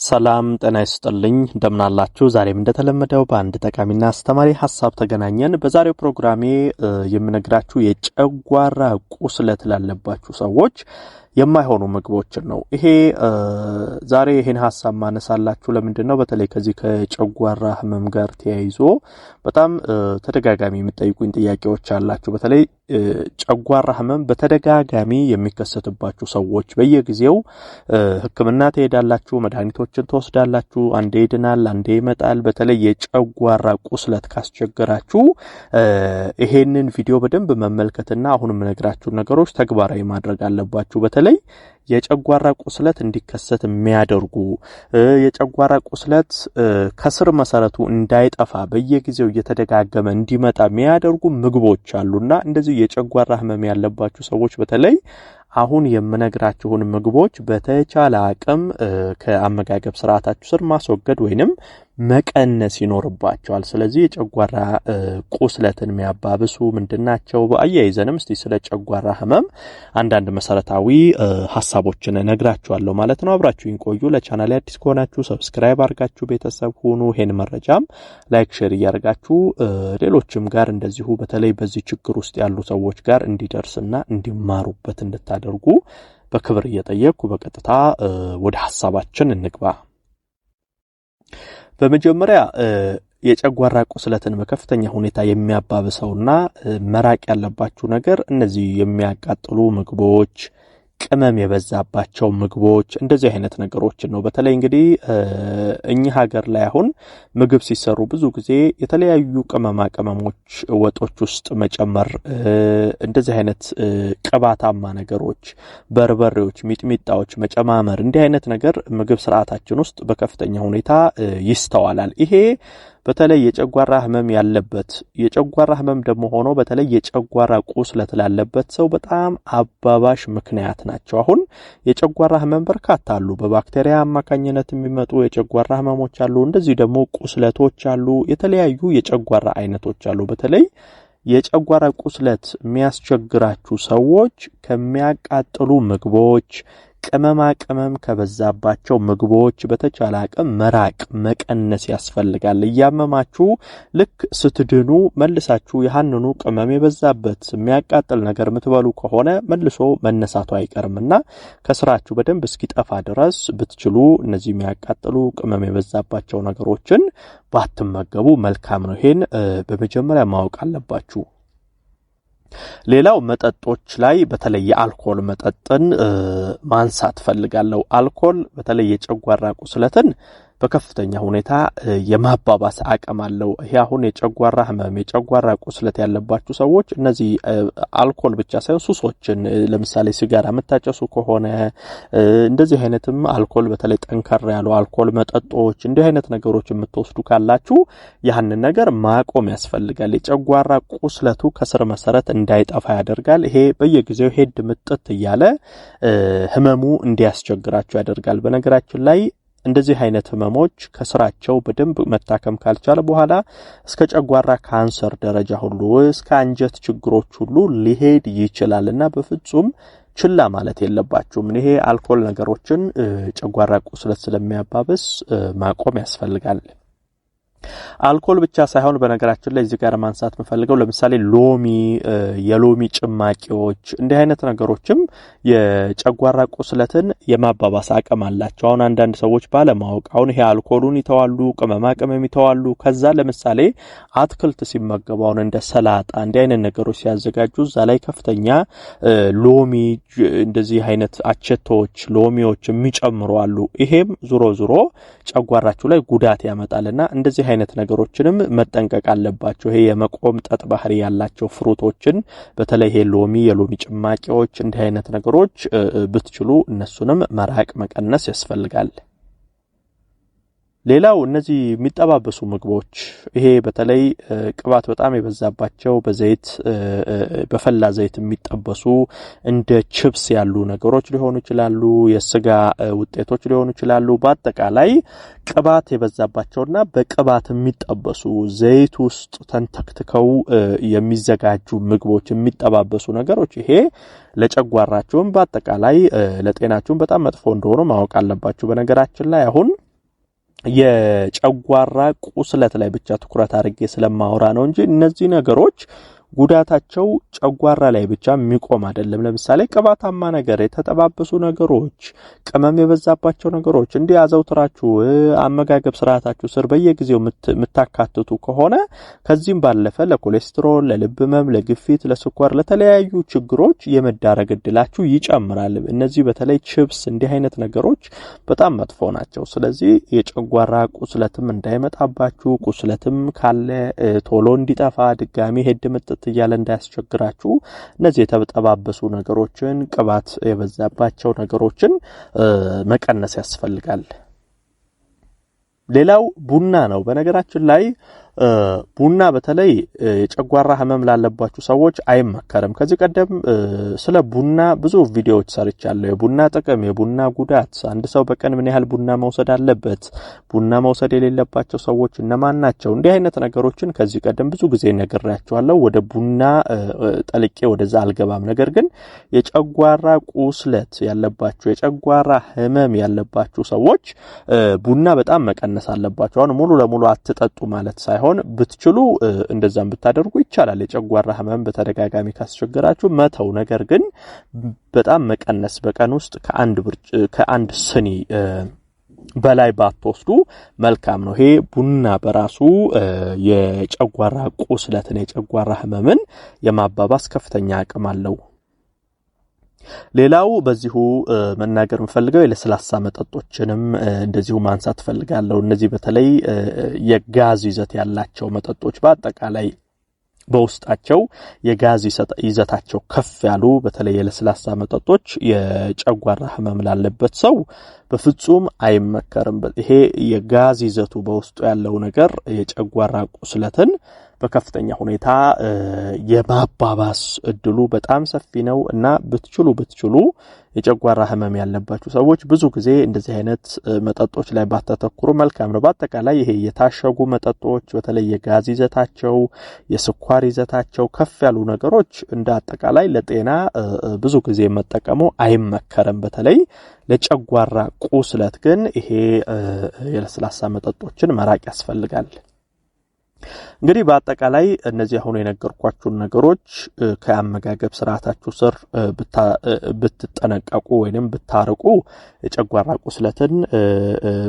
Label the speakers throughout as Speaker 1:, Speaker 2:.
Speaker 1: ሰላም ጤና ይስጥልኝ እንደምናላችሁ ዛሬም እንደተለመደው በአንድ ጠቃሚና አስተማሪ ሐሳብ ተገናኘን። በዛሬው ፕሮግራሜ የምነግራችሁ የጨጓራ ቁስለት ላለባችሁ ሰዎች የማይሆኑ ምግቦችን ነው። ይሄ ዛሬ ይሄን ሐሳብ ማነሳላችሁ ለምንድነው በተለይ ከዚህ ከጨጓራ ህመም ጋር ተያይዞ በጣም ተደጋጋሚ የሚጠይቁኝ ጥያቄዎች አላችሁ። በተለይ ጨጓራ ህመም በተደጋጋሚ የሚከሰትባችሁ ሰዎች በየጊዜው ህክምና ትሄዳላችሁ፣ መድኃኒቶችን ትወስዳላችሁ፣ አንዴ ይድናል አንዴ ይመጣል። በተለይ የጨጓራ ቁስለት ካስቸገራችሁ ይሄንን ቪዲዮ በደንብ መመልከትና አሁን የምነግራችሁ ነገሮች ተግባራዊ ማድረግ አለባችሁ። በተለይ የጨጓራ ቁስለት እንዲከሰት የሚያደርጉ የጨጓራ ቁስለት ከስር መሰረቱ እንዳይጠፋ በየጊዜው እየተደጋገመ እንዲመጣ የሚያደርጉ ምግቦች አሉና እንደዚህ የጨጓራ ህመም ያለባችሁ ሰዎች በተለይ አሁን የምነግራችሁን ምግቦች በተቻለ አቅም ከአመጋገብ ስርዓታችሁ ስር ማስወገድ ወይንም መቀነስ ይኖርባቸዋል። ስለዚህ የጨጓራ ቁስለትን የሚያባብሱ ምንድናቸው? በአያይዘንም እስቲ ስለ ጨጓራ ህመም አንዳንድ መሰረታዊ ሐሳቦችን እነግራችኋለሁ ማለት ነው። አብራችሁኝ ቆዩ። ለቻናሌ አዲስ ከሆናችሁ ሰብስክራይብ አድርጋችሁ ቤተሰብ ሁኑ። ይሄን መረጃም ላይክ ሼር እያደረጋችሁ ሌሎችም ጋር እንደዚሁ በተለይ በዚህ ችግር ውስጥ ያሉ ሰዎች ጋር እንዲደርስና እንዲማሩበት እንድታደርጉ በክብር እየጠየቅኩ በቀጥታ ወደ ሐሳባችን እንግባ። በመጀመሪያ የጨጓራ ቁስለትን በከፍተኛ ሁኔታ የሚያባብሰውና መራቅ ያለባችሁ ነገር እነዚህ የሚያቃጥሉ ምግቦች፣ ቅመም የበዛባቸው ምግቦች እንደዚህ አይነት ነገሮች ነው። በተለይ እንግዲህ እኛ ሀገር ላይ አሁን ምግብ ሲሰሩ ብዙ ጊዜ የተለያዩ ቅመሞች ወጦች ውስጥ መጨመር፣ እንደዚህ አይነት ቅባታማ ነገሮች፣ በርበሬዎች፣ ሚጥሚጣዎች መጨማመር እንዲህ አይነት ነገር ምግብ ስርዓታችን ውስጥ በከፍተኛ ሁኔታ ይስተዋላል። ይሄ በተለይ የጨጓራ ህመም ያለበት የጨጓራ ህመም ደግሞ ሆኖ በተለይ የጨጓራ ቁስለት ላለበት ሰው በጣም አባባሽ ምክንያት ናቸው። አሁን የጨጓራ ህመም በርካታ አሉ። በባክቴሪያ አማካኝነት የሚመጡ የጨጓራ ህመሞች አሉ። እንደዚህ ደግሞ ቁስለቶች አሉ። የተለያዩ የጨጓራ አይነቶች አሉ። በተለይ የጨጓራ ቁስለት የሚያስቸግራችሁ ሰዎች ከሚያቃጥሉ ምግቦች፣ ቅመም ከበዛባቸው ምግቦች በተቻለ አቅም መራቅ መቀነስ ያስፈልጋል። እያመማችሁ ልክ ስትድኑ መልሳችሁ ያንኑ ቅመም የበዛበት የሚያቃጥል ነገር የምትበሉ ከሆነ መልሶ መነሳቱ አይቀርምና ከስራችሁ በደንብ እስኪጠፋ ድረስ ብትችሉ እነዚህ የሚያቃጥሉ ቅመም የበዛባቸው ነገሮችን ባትመገቡ መልካም ነው። ይሄን በመጀመሪያ ማወቅ አለባችሁ። ሌላው መጠጦች ላይ በተለይ የአልኮል መጠጥን ማንሳት ፈልጋለሁ። አልኮል በተለይ የጨጓራ ቁስለትን በከፍተኛ ሁኔታ የማባባስ አቅም አለው። ይሄ አሁን የጨጓራ ህመም የጨጓራ ቁስለት ያለባችሁ ሰዎች እነዚህ አልኮል ብቻ ሳይሆን ሱሶችን ለምሳሌ ሲጋራ የምታጨሱ ከሆነ እንደዚህ አይነትም አልኮል በተለይ ጠንከር ያሉ አልኮል መጠጦች እንዲህ አይነት ነገሮች የምትወስዱ ካላችሁ ያንን ነገር ማቆም ያስፈልጋል። የጨጓራ ቁስለቱ ከስር መሰረት እንዳይጠፋ ያደርጋል። ይሄ በየጊዜው ሄድ ምጥት እያለ ህመሙ እንዲያስቸግራችሁ ያደርጋል። በነገራችን ላይ እንደዚህ አይነት ህመሞች ከስራቸው በደንብ መታከም ካልቻለ በኋላ እስከ ጨጓራ ካንሰር ደረጃ ሁሉ እስከ አንጀት ችግሮች ሁሉ ሊሄድ ይችላልና በፍጹም ችላ ማለት የለባችሁም። ይሄ አልኮል ነገሮችን ጨጓራ ቁስለት ስለሚያባብስ ማቆም ያስፈልጋል። አልኮል ብቻ ሳይሆን በነገራችን ላይ እዚህ ጋር ማንሳት መፈልገው ለምሳሌ ሎሚ፣ የሎሚ ጭማቂዎች እንዲህ አይነት ነገሮችም የጨጓራ ቁስለትን የማባባስ አቅም አላቸው። አሁን አንዳንድ ሰዎች ባለማወቅ አሁን ይሄ አልኮሉን ይተዋሉ፣ ቅመም ይተዋሉ። ከዛ ለምሳሌ አትክልት ሲመገቡ አሁን እንደ ሰላጣ እንዲህ አይነት ነገሮች ሲያዘጋጁ እዛ ላይ ከፍተኛ ሎሚ እንደዚህ አይነት አቸቶች ሎሚዎች የሚጨምሩ አሉ። ይሄም ዙሮ ጨጓራችሁ ላይ ጉዳት ያመጣልና እንደዚህ አይነት ነገሮችንም መጠንቀቅ አለባችሁ። ይሄ የመቆምጠጥ ባህሪ ያላቸው ፍሩቶችን በተለይ ይሄ ሎሚ፣ የሎሚ ጭማቂዎች እንዲህ አይነት ነገሮች ብትችሉ እነሱንም መራቅ መቀነስ ያስፈልጋል። ሌላው እነዚህ የሚጠባበሱ ምግቦች ይሄ በተለይ ቅባት በጣም የበዛባቸው በዘይት በፈላ ዘይት የሚጠበሱ እንደ ቺፕስ ያሉ ነገሮች ሊሆኑ ይችላሉ፣ የስጋ ውጤቶች ሊሆኑ ይችላሉ። በአጠቃላይ ቅባት የበዛባቸውና በቅባት የሚጠበሱ ዘይት ውስጥ ተንተክተው የሚዘጋጁ ምግቦች የሚጠባበሱ ነገሮች ይሄ ለጨጓራችሁም በአጠቃላይ ለጤናችሁም በጣም መጥፎ እንደሆነ ማወቅ አለባችሁ። በነገራችን ላይ አሁን የጨጓራ ቁስለት ላይ ብቻ ትኩረት አድርጌ ስለማወራ ነው እንጂ እነዚህ ነገሮች ጉዳታቸው ጨጓራ ላይ ብቻ የሚቆም አይደለም። ለምሳሌ ቅባታማ ነገር፣ የተጠባበሱ ነገሮች፣ ቅመም የበዛባቸው ነገሮች እንዲህ አዘውትራችሁ አመጋገብ ስርዓታችሁ ስር በየጊዜው የምታካትቱ ከሆነ ከዚህም ባለፈ ለኮሌስትሮል፣ ለልብ ህመም፣ ለግፊት፣ ለስኳር፣ ለተለያዩ ችግሮች የመዳረግ እድላችሁ ይጨምራል። እነዚህ በተለይ ቺፕስ እንዲህ አይነት ነገሮች በጣም መጥፎ ናቸው። ስለዚህ የጨጓራ ቁስለትም እንዳይመጣባችሁ፣ ቁስለትም ካለ ቶሎ እንዲጠፋ ድጋሚ ሄድ መጥተት እያለ እንዳያስቸግራችሁ እነዚህ የተጠባበሱ ነገሮችን ቅባት የበዛባቸው ነገሮችን መቀነስ ያስፈልጋል። ሌላው ቡና ነው። በነገራችን ላይ ቡና በተለይ የጨጓራ ህመም ላለባችሁ ሰዎች አይመከርም። ከዚህ ቀደም ስለ ቡና ብዙ ቪዲዮዎች ሰርቻለሁ። የቡና ጥቅም፣ የቡና ጉዳት፣ አንድ ሰው በቀን ምን ያህል ቡና መውሰድ አለበት፣ ቡና መውሰድ የሌለባቸው ሰዎች እነማን ናቸው፣ እንዲህ አይነት ነገሮችን ከዚህ ቀደም ብዙ ጊዜ ነግሬያችኋለሁ። ወደ ቡና ጠልቄ ወደዛ አልገባም። ነገር ግን የጨጓራ ቁስለት ያለባችሁ፣ የጨጓራ ህመም ያለባችሁ ሰዎች ቡና በጣም መቀነስ አለባችሁ። አሁን ሙሉ ለሙሉ አትጠጡ ማለት ሳይሆን ብትችሉ እንደዛም ብታደርጉ ይቻላል። የጨጓራ ህመም በተደጋጋሚ ካስቸገራችሁ መተው፣ ነገር ግን በጣም መቀነስ፣ በቀን ውስጥ ከአንድ ስኒ በላይ ባትወስዱ መልካም ነው። ይሄ ቡና በራሱ የጨጓራ ቁስለትን፣ የጨጓራ ህመምን የማባባስ ከፍተኛ አቅም አለው። ሌላው በዚሁ መናገር የምፈልገው የለስላሳ መጠጦችንም እንደዚሁ ማንሳት ፈልጋለሁ። እነዚህ በተለይ የጋዝ ይዘት ያላቸው መጠጦች በአጠቃላይ በውስጣቸው የጋዝ ይዘታቸው ከፍ ያሉ በተለይ የለስላሳ መጠጦች የጨጓራ ህመም ላለበት ሰው በፍጹም አይመከርም። ይሄ የጋዝ ይዘቱ በውስጡ ያለው ነገር የጨጓራ ቁስለትን በከፍተኛ ሁኔታ የማባባስ እድሉ በጣም ሰፊ ነው እና ብትችሉ የጨጓራ ህመም ያለባችሁ ሰዎች ብዙ ጊዜ እንደዚህ አይነት መጠጦች ላይ ባተተኩሩ መልካም ነው። በአጠቃላይ ይሄ የታሸጉ መጠጦች በተለይ የጋዝ ይዘታቸው፣ የስኳር ይዘታቸው ከፍ ያሉ ነገሮች እንደ አጠቃላይ ለጤና ብዙ ጊዜ መጠቀሙ አይመከርም። በተለይ ለጨጓራ ቁስለት ግን ይሄ የለስላሳ መጠጦችን መራቅ ያስፈልጋል። እንግዲህ በአጠቃላይ እነዚህ አሁን የነገርኳችሁን ነገሮች ከአመጋገብ ስርዓታችሁ ስር ብትጠነቀቁ ወይንም ብታርቁ የጨጓራ ቁስለትን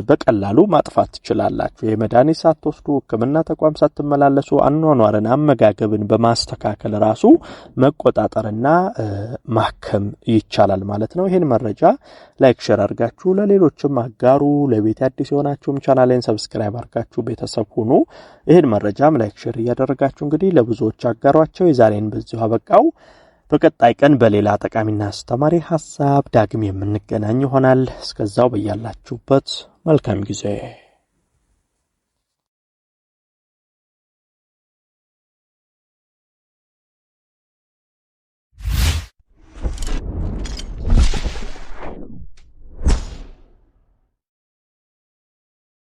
Speaker 1: በቀላሉ ማጥፋት ትችላላችሁ። የመድኃኒት ሳትወስዱ፣ ሕክምና ተቋም ሳትመላለሱ አኗኗርን፣ አመጋገብን በማስተካከል ራሱ መቆጣጠርና ማከም ይቻላል ማለት ነው። ይሄን መረጃ ላይክ ሼር አድርጋችሁ ለሌሎችም አጋሩ። ለቤት አዲስ የሆናችሁም ቻናሌን ሰብስክራይብ አድርጋችሁ ቤተሰብ ሁኑ። ይሄን መረጃም ላይክ ሼር እያደረጋችሁ እንግዲህ ለብዙዎች አጋሯቸው። የዛሬን በዚሁ አበቃው። በቀጣይ ቀን በሌላ ጠቃሚና አስተማሪ ሐሳብ ዳግም የምንገናኝ ይሆናል። እስከዛው በያላችሁበት መልካም ጊዜ